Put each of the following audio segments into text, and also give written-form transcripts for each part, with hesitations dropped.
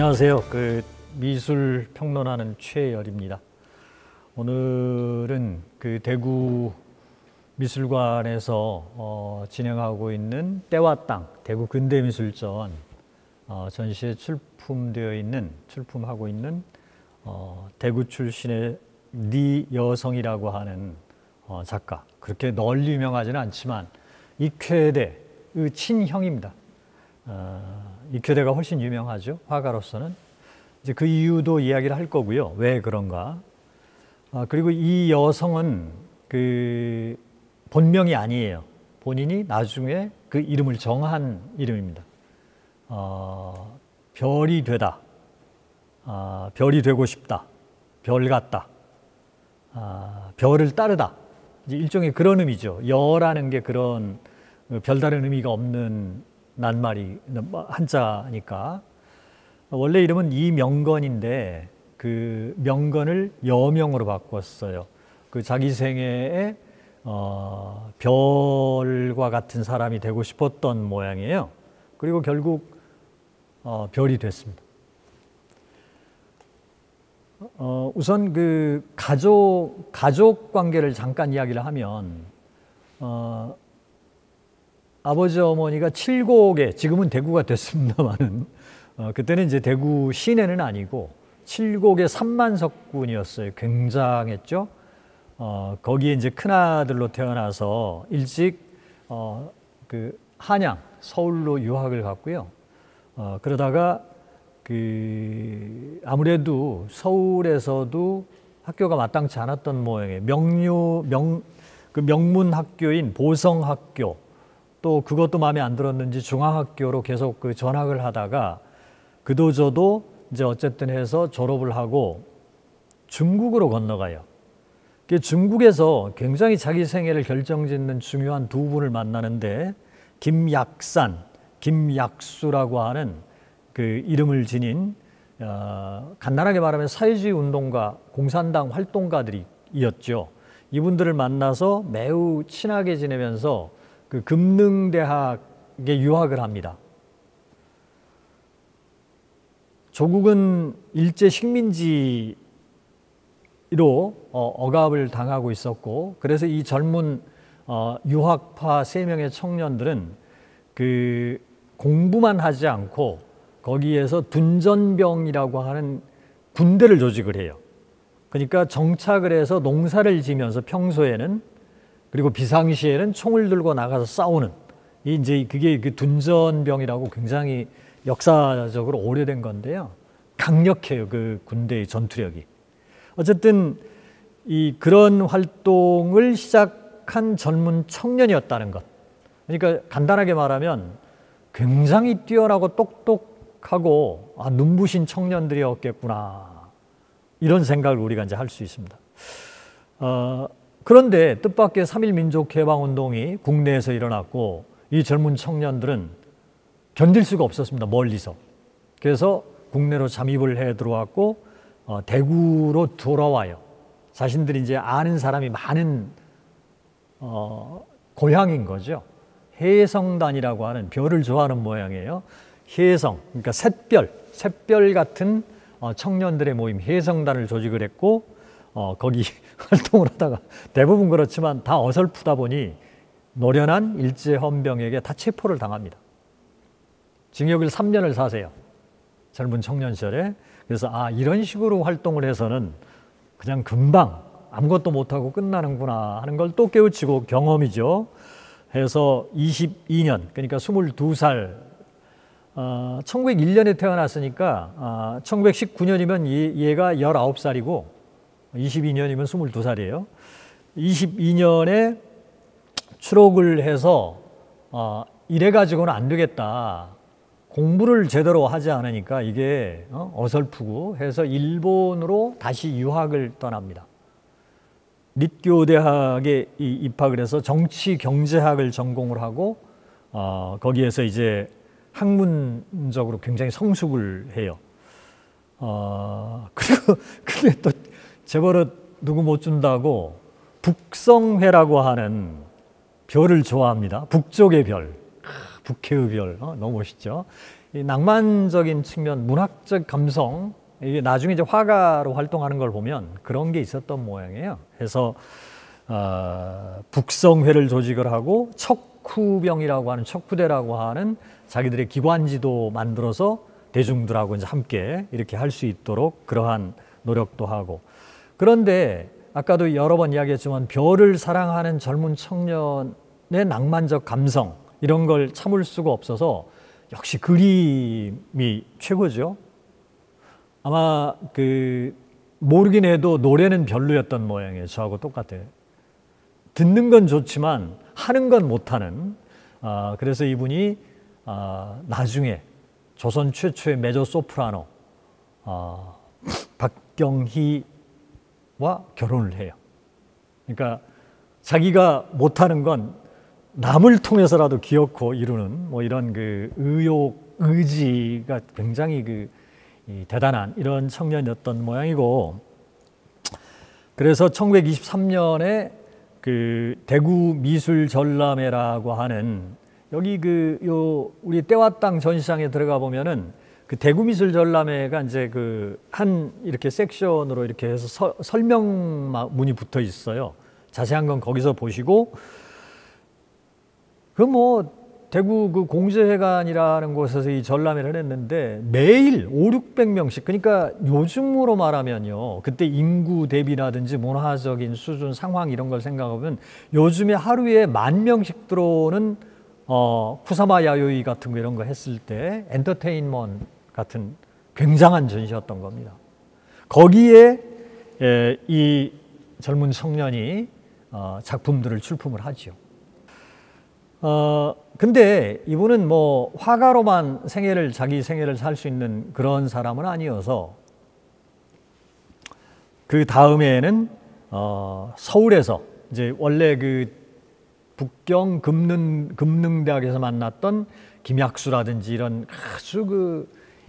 안녕하세요. 미술 평론하는 최열입니다. 오늘은 대구 미술관에서 진행하고 있는 때와 땅 대구 근대미술전 전시에 출품하고 있는 대구 출신의 니 여성이라고 하는 작가, 그렇게 널리 유명하지는 않지만 익회대의 친형입니다. 익회대가 훨씬 유명하죠, 화가로서는. 이제 그 이유도 이야기를 할 거고요. 왜 그런가. 그리고 이 여성은 본명이 아니에요. 본인이 나중에 그 이름을 정한 이름입니다. 별이 되다, 별이 되고 싶다, 별 같다, 별을 따르다, 이제 일종의 그런 의미죠. 여라는 게 그런 별다른 의미가 없는 낱말이 한자니까. 원래 이름은 이명건인데 그 명건을 여명으로 바꿨어요. 자기 생애에 별과 같은 사람이 되고 싶었던 모양이에요. 그리고 결국 별이 됐습니다. 우선 가족 관계를 잠깐 이야기를 하면 아버지 어머니가 칠곡에, 지금은 대구가 됐습니다만은 그때는 이제 대구 시내는 아니고 칠곡의 삼만석군이었어요. 굉장했죠. 거기에 이제 큰아들로 태어나서 일찍 한양, 서울로 유학을 갔고요. 그러다가 아무래도 서울에서도 학교가 마땅치 않았던 모양이에요. 명문 학교인 보성학교, 또 그것도 마음에 안 들었는지 중앙학교로 계속 전학을 하다가 그도저도 이제 어쨌든 해서 졸업을 하고 중국으로 건너가요. 중국에서 굉장히 자기 생애를 결정짓는 중요한 두 분을 만나는데 김약산, 김약수라고 하는 이름을 지닌 간단하게 말하면 사회주의 운동가, 공산당 활동가들이었죠. 이분들을 만나서 매우 친하게 지내면서 금능대학에 유학을 합니다. 조국은 일제 식민지로 억압을 당하고 있었고, 그래서 이 젊은 유학파 3명의 청년들은 공부만 하지 않고 거기에서 둔전병이라고 하는 군대를 조직을 해요. 그러니까 정착을 해서 농사를 지면서 평소에는, 그리고 비상시에는 총을 들고 나가서 싸우는, 그게 둔전병이라고 굉장히 역사적으로 오래된 건데요. 강력해요, 군대의 전투력이. 어쨌든 그런 활동을 시작한 젊은 청년이었다는 것. 그러니까 간단하게 말하면 굉장히 뛰어나고 똑똑하고 눈부신 청년들이었겠구나, 이런 생각을 우리가 이제 할 수 있습니다. 그런데 뜻밖의 3.1 민족해방운동이 국내에서 일어났고 이 젊은 청년들은 견딜 수가 없었습니다, 멀리서. 그래서 국내로 잠입을 해 들어왔고 대구로 돌아와요. 자신들이 이제 아는 사람이 많은 고향인 거죠. 해성단이라고 하는, 별을 좋아하는 모양이에요. 해성, 그러니까 샛별 같은 청년들의 모임, 해성단을 조직을 했고 거기 활동을 하다가, 대부분 그렇지만 다 어설프다 보니 노련한 일제헌병에게 다 체포를 당합니다. 징역을 3년을 사세요, 젊은 청년 시절에. 그래서 이런 식으로 활동을 해서는 그냥 금방 아무것도 못하고 끝나는구나 하는 걸 또 깨우치고, 경험이죠. 해서 22년, 그러니까 22살, 1901년에 태어났으니까 1919년이면 얘가 19살이고 22년이면 22살이에요. 22년에 추록을 해서 이래가지고는 안 되겠다, 공부를 제대로 하지 않으니까 이게 어설프고 해서 일본으로 다시 유학을 떠납니다. 릿교대학에 입학을 해서 정치경제학을 전공을 하고 거기에서 이제 학문적으로 굉장히 성숙을 해요. 그리고 그게 또 재벌은 누구 못 준다고 북성회라고 하는 별을 좋아합니다. 북쪽의 별, 북해의 별, 너무 멋있죠. 이 낭만적인 측면, 문학적 감성, 이게 나중에 이제 화가로 활동하는 걸 보면 그런 게 있었던 모양이에요. 그래서 북성회를 조직을 하고 척후병이라고 하는 척후대라고 하는 자기들의 기관지도 만들어서 대중들하고 이제 함께 이렇게 할 수 있도록 그러한 노력도 하고. 그런데 아까도 여러 번 이야기했지만 별을 사랑하는 젊은 청년의 낭만적 감성 이런 걸 참을 수가 없어서 역시 그림이 최고죠. 아마 모르긴 해도 노래는 별로였던 모양이에요. 저하고 똑같아요. 듣는 건 좋지만 하는 건 못하는. 그래서 이분이 나중에 조선 최초의 메조 소프라노 박경희와 결혼을 해요. 그러니까 자기가 못하는 건 남을 통해서라도 기어코 이루는 뭐 이런 의지가 굉장히 대단한 이런 청년이었던 모양이고, 그래서 1923년에 대구 미술 전람회라고 하는 여기 우리 때와 땅 전시장에 들어가 보면은 대구 미술 전람회가 이제 이렇게 섹션으로 이렇게 해서 설명문이 붙어 있어요. 자세한 건 거기서 보시고, 대구 공제회관이라는 곳에서 이 전람회를 했는데 매일 500~600명씩, 그러니까 요즘으로 말하면요, 그때 인구 대비라든지 문화적인 수준 상황 이런 걸 생각하면 요즘에 하루에 10,000명씩 들어오는 쿠사마 야요이 같은 거 이런 거 했을 때 엔터테인먼트 같은 굉장한 전시였던 겁니다. 거기에 이 젊은 청년이 작품들을 출품을 하죠. 근데 이분은 화가로만 자기 생애를 살 수 있는 그런 사람은 아니어서 그 다음에는 서울에서 이제 원래 북경 금능대학에서 만났던 김약수라든지 이런 아주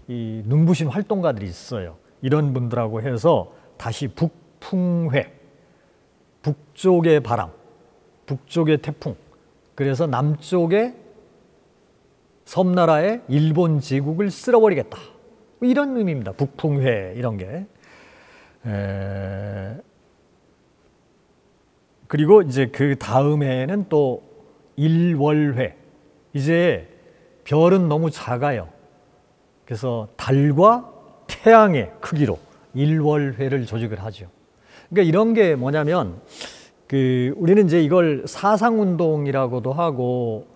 이 눈부신 활동가들이 있어요. 이런 분들하고 해서 다시 북풍회, 북쪽의 바람, 북쪽의 태풍, 그래서 남쪽의 섬나라의 일본 제국을 쓸어버리겠다, 이런 의미입니다. 북풍회 이런 게. 그리고 이제 그 다음에는 또 일월회. 이제 별은 너무 작아요. 그래서 달과 태양의 크기로 일월회를 조직을 하죠. 그러니까 이런 게 뭐냐면 우리는 이제 이걸 사상운동이라고도 하고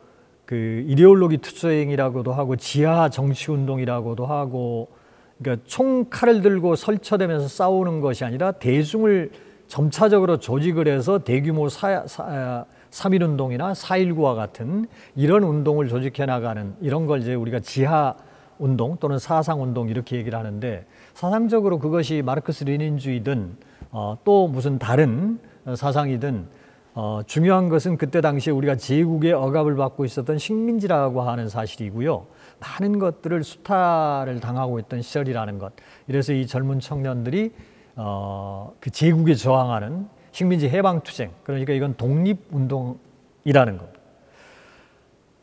이데올로기 투쟁이라고도 하고 지하 정치운동이라고도 하고, 그러니까 총칼을 들고 설쳐대면서 싸우는 것이 아니라 대중을 점차적으로 조직을 해서 대규모 3.1운동이나 4.19와 같은 이런 운동을 조직해 나가는 이런 걸 이제 우리가 지하운동 또는 사상운동 이렇게 얘기를 하는데, 사상적으로 그것이 마르크스 레닌주의든 또 무슨 다른 사상이든 중요한 것은 그때 당시에 우리가 제국의 억압을 받고 있었던 식민지라고 하는 사실이고요. 많은 것들을 수탈을 당하고 있던 시절이라는 것. 이래서 이 젊은 청년들이 그 제국에 저항하는 식민지 해방투쟁, 그러니까 이건 독립운동이라는 겁니다.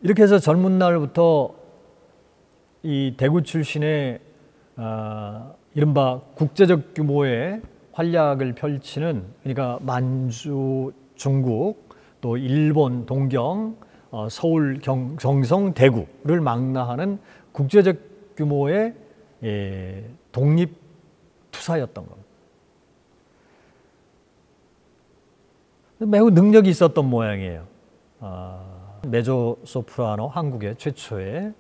이렇게 해서 젊은 날부터 이 대구 출신의 이른바 국제적 규모의 활약을 펼치는, 그러니까 만주, 중국, 또 일본, 동경, 서울, 경성, 대구를 망라하는 국제적 규모의 독립 투사였던 겁니다. 매우 능력이 있었던 모양이에요. 메조 소프라노, 한국의 최초의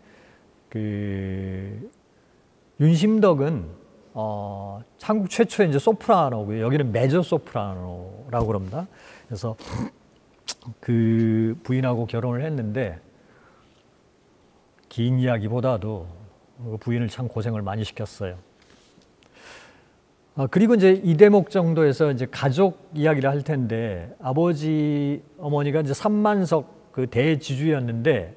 윤심덕은 한국 최초의 이제 소프라노고요. 여기는 메조 소프라노라고 그럽니다. 그래서 그 부인하고 결혼을 했는데 긴 이야기보다도 부인을 참 고생을 많이 시켰어요. 그리고 이제 이 대목 정도에서 이제 가족 이야기를 할 텐데, 아버지 어머니가 이제 삼만석 대지주였는데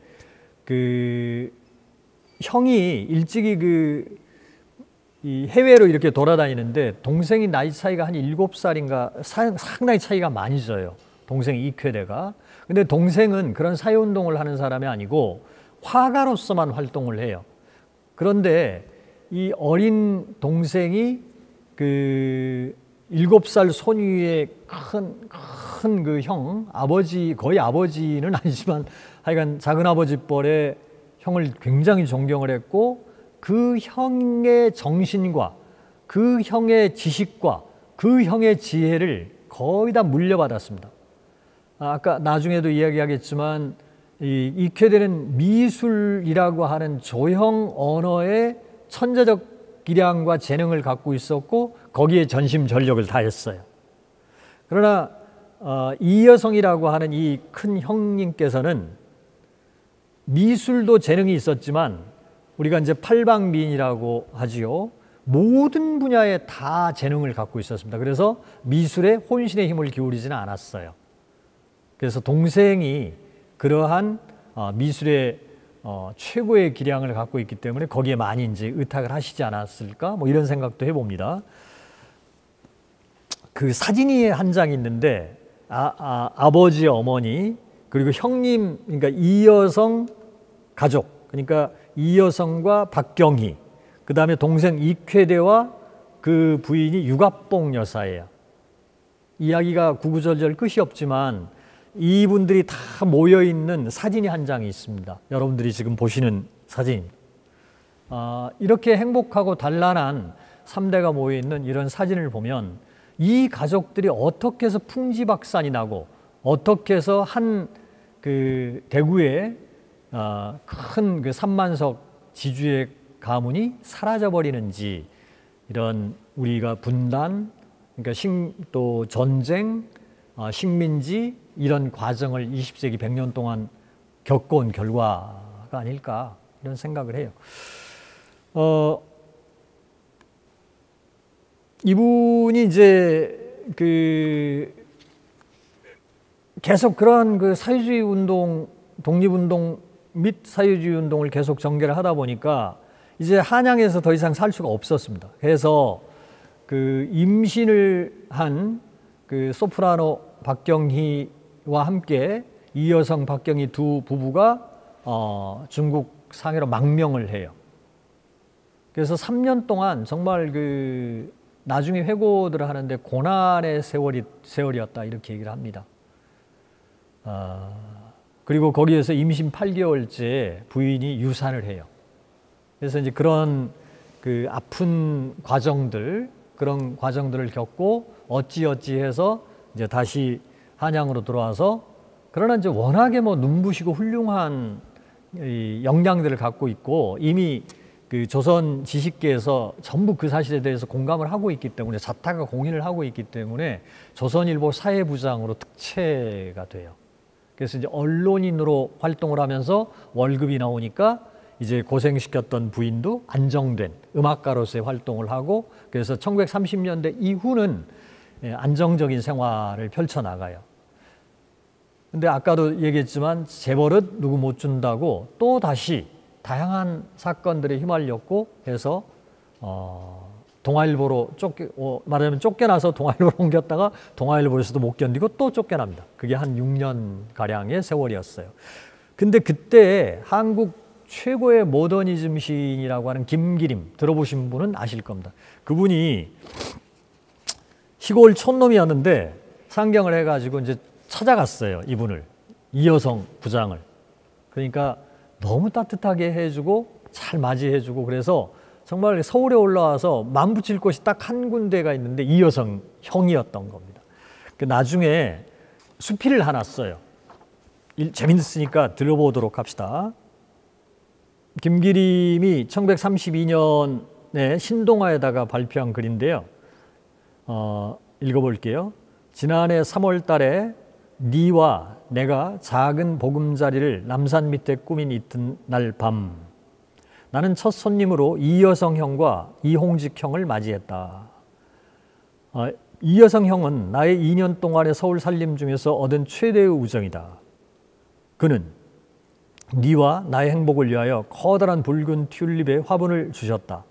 형이 일찍이 이 해외로 이렇게 돌아다니는데 동생이 나이 차이가 한 7살인가 상당히 차이가 많이 져요. 동생 이쾌대가. 근데 동생은 그런 사회운동을 하는 사람이 아니고 화가로서만 활동을 해요. 그런데 이 어린 동생이 그 7살 손위의 큰 그 형, 아버지, 거의 아버지는 아니지만 하여간 작은아버지 뻘의 형을 굉장히 존경을 했고, 그 형의 정신과 그 형의 지식과 그 형의 지혜를 거의 다 물려받았습니다. 아까 나중에도 이야기하겠지만 익혀되는 미술이라고 하는 조형 언어의 천재적 기량과 재능을 갖고 있었고, 거기에 전심전력을 다했어요. 그러나 이여성이라고 하는 이 큰 형님께서는 미술도 재능이 있었지만, 우리가 이제 팔방미인이라고 하지요. 모든 분야에 다 재능을 갖고 있었습니다. 그래서 미술에 혼신의 힘을 기울이지는 않았어요. 그래서 동생이 그러한 미술의 최고의 기량을 갖고 있기 때문에 거기에 많이 이제 의탁을 하시지 않았을까? 뭐 이런 생각도 해봅니다. 그 사진이 한 장 있는데 아버지, 어머니, 그리고 형님, 그러니까 이여성 가족, 그러니까 이여성과 박경희, 그 다음에 동생 익회대와 그 부인이 유갑봉 여사예요. 이야기가 구구절절 끝이 없지만 이분들이 다 모여있는 사진이 한 장이 있습니다. 여러분들이 지금 보시는 사진입니다. 이렇게 행복하고 단란한 3대가 모여있는 이런 사진을 보면 이 가족들이 어떻게 해서 풍지박산이 나고 어떻게 해서 한 그 대구의 큰 그 3만석 지주의 가문이 사라져 버리는지, 이런 우리가 분단, 그러니까 또 전쟁, 식민지, 이런 과정을 20세기 100년 동안 겪어온 결과가 아닐까, 이런 생각을 해요. 이분이 이제 계속 그런 그 사회주의 운동, 독립운동 및 사회주의 운동을 계속 전개를 하다 보니까 이제 한양에서 더 이상 살 수가 없었습니다. 그래서 그 임신을 한 그 소프라노 박경희와 함께 이여성, 박경희 두 부부가 중국 상해로 망명을 해요. 그래서 3년 동안 정말 그 나중에 회고들을 하는데 고난의 세월이었다, 이렇게 얘기를 합니다. 그리고 거기에서 임신 8개월째 부인이 유산을 해요. 그래서 이제 그런 그 아픈 과정들, 그런 과정들을 겪고 어찌어찌해서 이제 다시 한양으로 들어와서, 그러나 이제 워낙에 뭐 눈부시고 훌륭한 이 역량들을 갖고 있고 이미 그 조선 지식계에서 전부 그 사실에 대해서 공감을 하고 있기 때문에, 자타가 공인을 하고 있기 때문에 조선일보 사회부장으로 특채가 돼요. 그래서 이제 언론인으로 활동을 하면서 월급이 나오니까 이제 고생시켰던 부인도 안정된 음악가로서의 활동을 하고, 그래서 1930년대 이후는 안정적인 생활을 펼쳐나가요. 근데 아까도 얘기했지만 재벌은 누구 못 준다고 또 다시 다양한 사건들에 휘말렸고 해서 동아일보로 말하자면 쫓겨나서 동아일보로 옮겼다가 동아일보에서도 못 견디고 또 쫓겨납니다. 그게 한 6년가량의 세월이었어요. 근데 그때 한국 최고의 모더니즘 시인이라고 하는 김기림, 들어보신 분은 아실 겁니다. 그분이 시골 촌놈이었는데 상경을 해가지고 이제 찾아갔어요. 이분을, 이여성 부장을. 그러니까 너무 따뜻하게 해주고 잘 맞이해주고, 그래서 정말 서울에 올라와서 맘붙일 곳이 딱 한 군데가 있는데 이여성 형이었던 겁니다. 나중에 수필을 하나 써요. 재밌으니까 들어보도록 합시다. 김기림이 1932년에 신동아에다가 발표한 글인데요. 읽어볼게요. 지난해 3월 달에 니와 내가 작은 보금자리를 남산 밑에 꾸민 이튿날 밤, 나는 첫 손님으로 이여성 형과 이홍직 형을 맞이했다. 이여성 형은 나의 2년 동안의 서울 살림 중에서 얻은 최대의 우정이다. 그는 니와 나의 행복을 위하여 커다란 붉은 튤립의 화분을 주셨다.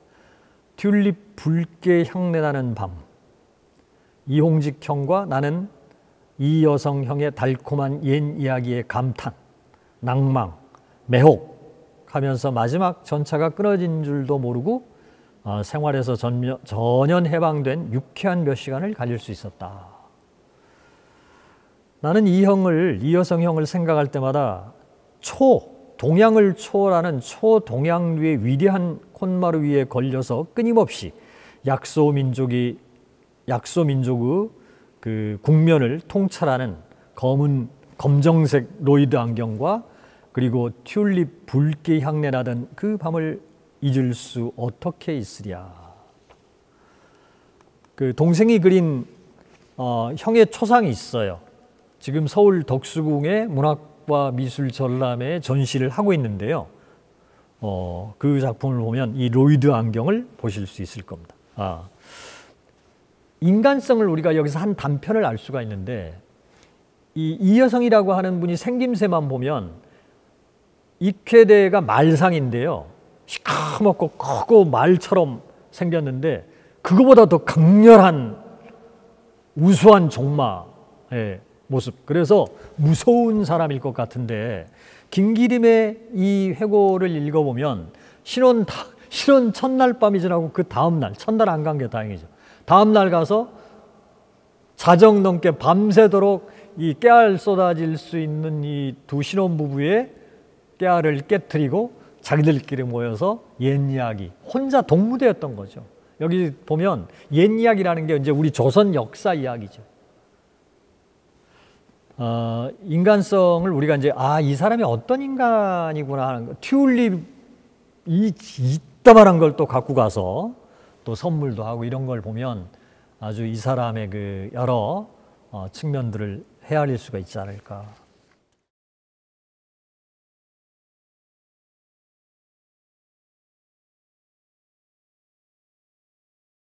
튤립 붉게 향내나는 밤, 이홍직 형과 나는 이여성 형의 달콤한 옛 이야기의 감탄, 낭망, 매혹, 하면서 마지막 전차가 끊어진 줄도 모르고 생활에서 전혀 해방된 유쾌한 몇 시간을 가질 수 있었다. 나는 이 여성 형을 생각할 때마다 동양을 초월하는 초동양류의 위대한 콧마루 위에 걸려서 끊임없이 약소 민족의 그 국면을 통찰하는 검정색 로이드 안경과 그리고 튤립 붉게 향내나던 그 밤을 잊을 수 어떻게 있으랴. 그 동생이 그린 형의 초상이 있어요. 지금 서울 덕수궁의 문학과 미술 전람회 전시를 하고 있는데요. 그 작품을 보면 이 로이드 안경을 보실 수 있을 겁니다. 인간성을 우리가 여기서 한 단편을 알 수가 있는데 이 여성이라고 하는 분이 생김새만 보면 익회대가 말상인데요. 시커멓고 크고 말처럼 생겼는데 그거보다 더 강렬한 우수한 종마의 모습. 그래서 무서운 사람일 것 같은데 김기림의 이 회고를 읽어보면 신혼 첫날 밤이 지나고 그 다음날, 첫날 안 간 게 다행이죠. 다음날 가서 자정 넘게 밤새도록 이 깨알 쏟아질 수 있는 이 두 신혼부부의 깨알을 깨트리고 자기들끼리 모여서 옛 이야기, 혼자 동무대였던 거죠. 여기 보면 옛 이야기라는 게 이제 우리 조선 역사 이야기죠. 인간성을 우리가 이제 이 사람이 어떤 인간이구나 하는 거, 튤립 이따만한 걸 또 갖고 가서 또 선물도 하고 이런 걸 보면 아주 이 사람의 그 여러 측면들을 헤아릴 수가 있지 않을까.